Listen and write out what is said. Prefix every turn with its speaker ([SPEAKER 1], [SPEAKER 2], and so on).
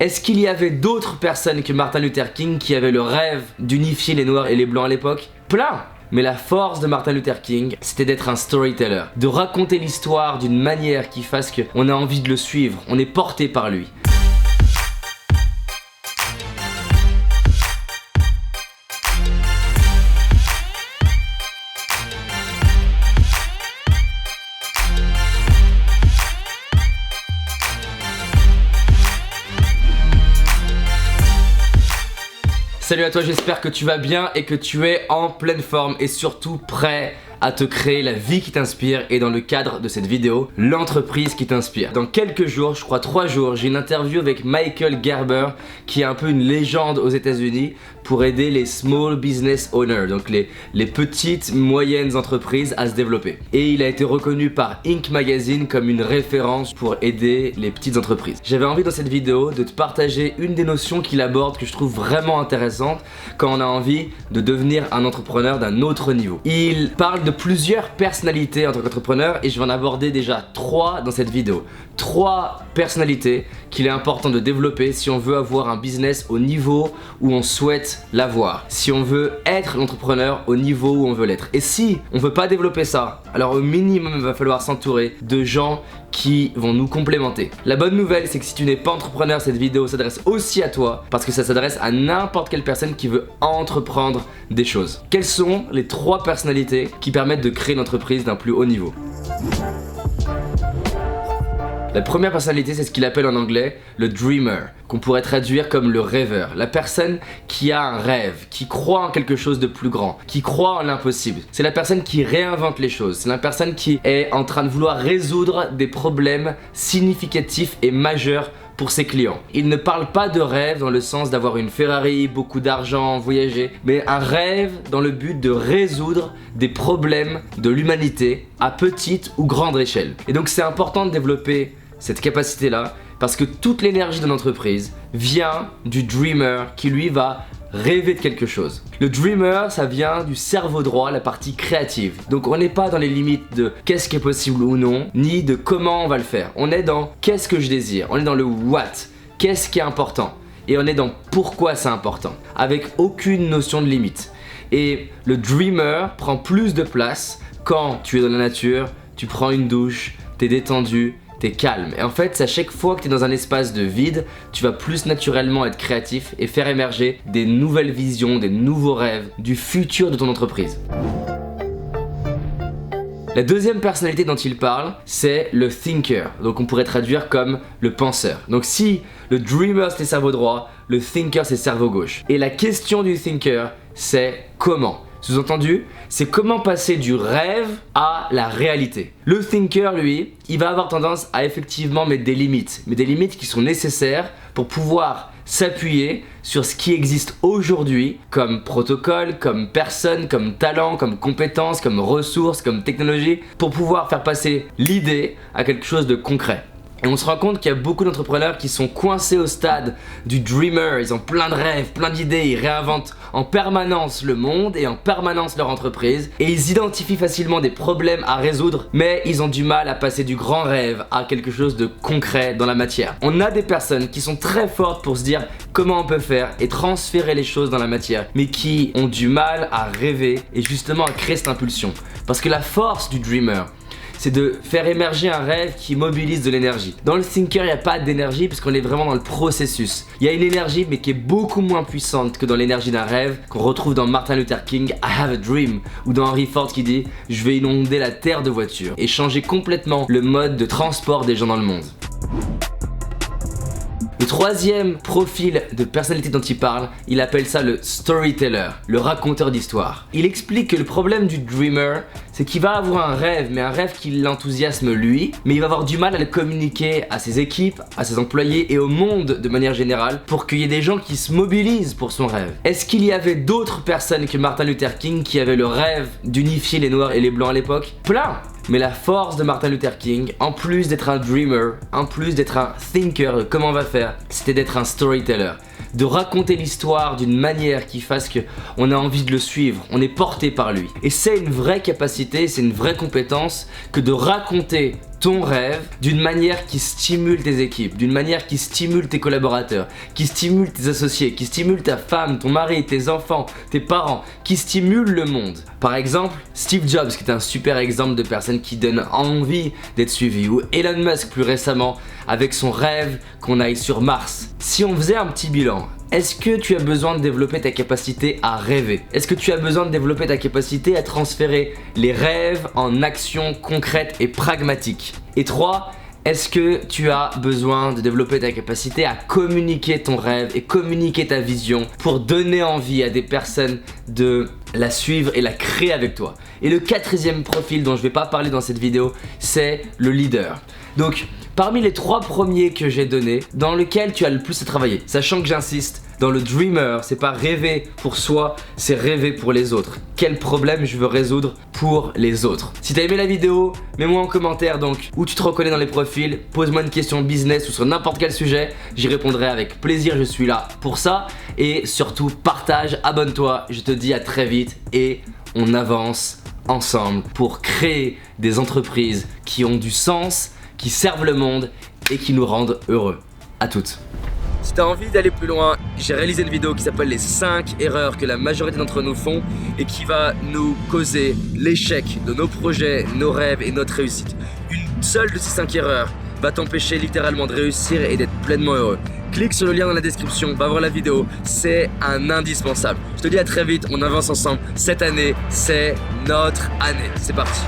[SPEAKER 1] Est-ce qu'il y avait d'autres personnes que Martin Luther King qui avaient le rêve d'unifier les noirs et les blancs à l'époque? Plein! Mais la force de Martin Luther King, c'était d'être un storyteller, de raconter l'histoire d'une manière qui fasse qu'on a envie de le suivre, on est porté par lui. Salut à toi, j'espère que tu vas bien et que tu es en pleine forme et surtout prêt à te créer la vie qui t'inspire. Et dans le cadre de cette vidéo, l'entreprise qui t'inspire. Dans quelques jours, je crois 3 jours, j'ai une interview avec Michael Gerber qui est un peu une légende aux États-Unis pour aider les small business owners, donc les petites, moyennes entreprises à se développer. Et il a été reconnu par Inc Magazine comme une référence pour aider les petites entreprises. J'avais envie dans cette vidéo de te partager une des notions qu'il aborde que je trouve vraiment intéressante quand on a envie de devenir un entrepreneur d'un autre niveau. Il parle de plusieurs personnalités en tant qu'entrepreneur et je vais en aborder déjà 3 dans cette vidéo. 3 personnalités qu'il est important de développer si on veut avoir un business au niveau où on souhaite l'avoir, si on veut être l'entrepreneur au niveau où on veut l'être. Et si on veut pas développer ça, alors au minimum il va falloir s'entourer de gens qui vont nous complémenter. La bonne nouvelle, c'est que si tu n'es pas entrepreneur, cette vidéo s'adresse aussi à toi parce que ça s'adresse à n'importe quelle personne qui veut entreprendre des choses. Quelles sont les 3 personnalités qui permettent de créer une entreprise d'un plus haut niveau? La première personnalité, c'est ce qu'il appelle en anglais le dreamer, qu'on pourrait traduire comme le rêveur. La personne qui a un rêve, qui croit en quelque chose de plus grand, qui croit en l'impossible. C'est la personne qui réinvente les choses. C'est la personne qui est en train de vouloir résoudre des problèmes significatifs et majeurs pour ses clients. Il ne parle pas de rêve dans le sens d'avoir une Ferrari, beaucoup d'argent, voyager, mais un rêve dans le but de résoudre des problèmes de l'humanité à petite ou grande échelle. Et donc c'est important de développer cette capacité-là parce que toute l'énergie de l'entreprise vient du dreamer qui lui va rêver de quelque chose. Le dreamer, ça vient du cerveau droit, la partie créative. Donc on n'est pas dans les limites de qu'est-ce qui est possible ou non, ni de comment on va le faire. On est dans qu'est-ce que je désire, on est dans le what, qu'est-ce qui est important. Et on est dans pourquoi c'est important, avec aucune notion de limite. Et le dreamer prend plus de place quand tu es dans la nature, tu prends une douche, t'es détendu, t'es calme. Et en fait, c'est à chaque fois que t'es dans un espace de vide, tu vas plus naturellement être créatif et faire émerger des nouvelles visions, des nouveaux rêves, du futur de ton entreprise. La deuxième personnalité dont il parle, c'est le thinker. Donc on pourrait traduire comme le penseur. Donc si le dreamer c'est cerveau droit, le thinker c'est cerveau gauche. Et la question du thinker, c'est comment. Sous-entendu, c'est comment passer du rêve à la réalité. Le thinker, lui, il va avoir tendance à effectivement mettre des limites, mais des limites qui sont nécessaires pour pouvoir s'appuyer sur ce qui existe aujourd'hui comme protocole, comme personne, comme talent, comme compétence, comme ressources, comme technologie, pour pouvoir faire passer l'idée à quelque chose de concret. Et on se rend compte qu'il y a beaucoup d'entrepreneurs qui sont coincés au stade du dreamer, ils ont plein de rêves, plein d'idées, ils réinventent en permanence le monde et en permanence leur entreprise et ils identifient facilement des problèmes à résoudre mais ils ont du mal à passer du grand rêve à quelque chose de concret dans la matière. On a des personnes qui sont très fortes pour se dire comment on peut faire et transférer les choses dans la matière mais qui ont du mal à rêver et justement à créer cette impulsion. Parce que la force du dreamer, c'est de faire émerger un rêve qui mobilise de l'énergie. Dans le thinker, il n'y a pas d'énergie puisqu'on est vraiment dans le processus. Il y a une énergie mais qui est beaucoup moins puissante que dans l'énergie d'un rêve qu'on retrouve dans Martin Luther King, I have a dream, ou dans Henry Ford qui dit je vais inonder la terre de voitures et changer complètement le mode de transport des gens dans le monde. Le troisième profil de personnalité dont il parle, il appelle ça le storyteller, le raconteur d'histoire. Il explique que le problème du dreamer, c'est qu'il va avoir un rêve, mais un rêve qui l'enthousiasme lui, mais il va avoir du mal à le communiquer à ses équipes, à ses employés et au monde de manière générale pour qu'il y ait des gens qui se mobilisent pour son rêve. Est-ce qu'il y avait d'autres personnes que Martin Luther King qui avaient le rêve d'unifier les noirs et les blancs à l'époque? Plein! Mais la force de Martin Luther King, en plus d'être un dreamer, en plus d'être un thinker de comment on va faire, c'était d'être un storyteller. de raconter l'histoire d'une manière qui fasse qu'on a envie de le suivre, on est porté par lui. Et c'est une vraie capacité, c'est une vraie compétence que de raconter ton rêve d'une manière qui stimule tes équipes, d'une manière qui stimule tes collaborateurs, qui stimule tes associés, qui stimule ta femme, ton mari, tes enfants, tes parents, qui stimule le monde. Par exemple, Steve Jobs, qui est un super exemple de personne qui donne envie d'être suivi, ou Elon Musk plus récemment avec son rêve qu'on aille sur Mars. Si on faisait un petit bilan, est-ce que tu as besoin de développer ta capacité à rêver? Est-ce que tu as besoin de développer ta capacité à transférer les rêves en actions concrètes et pragmatiques? Et 3, est-ce que tu as besoin de développer ta capacité à communiquer ton rêve et communiquer ta vision pour donner envie à des personnes de la suivre et la créer avec toi? Et le quatrième profil dont je vais pas parler dans cette vidéo, c'est le leader. Donc, parmi les 3 premiers que j'ai donnés, dans lequel tu as le plus à travailler, sachant que j'insiste, dans le dreamer, c'est pas rêver pour soi, c'est rêver pour les autres. Quel problème je veux résoudre pour les autres? Si t'as aimé la vidéo, mets-moi en commentaire donc où tu te reconnais dans les profils, pose-moi une question business ou sur n'importe quel sujet, j'y répondrai avec plaisir, je suis là pour ça. Et surtout, partage, abonne-toi, je te dis à très vite et on avance ensemble pour créer des entreprises qui ont du sens, qui servent le monde et qui nous rendent heureux. À toutes. Si t'as envie d'aller plus loin, j'ai réalisé une vidéo qui s'appelle les 5 erreurs que la majorité d'entre nous font et qui va nous causer l'échec de nos projets, nos rêves et notre réussite. Une seule de ces 5 erreurs va t'empêcher littéralement de réussir et d'être pleinement heureux. Clique sur le lien dans la description, va voir la vidéo, c'est un indispensable. Je te dis à très vite, on avance ensemble. Cette année, c'est notre année. C'est parti.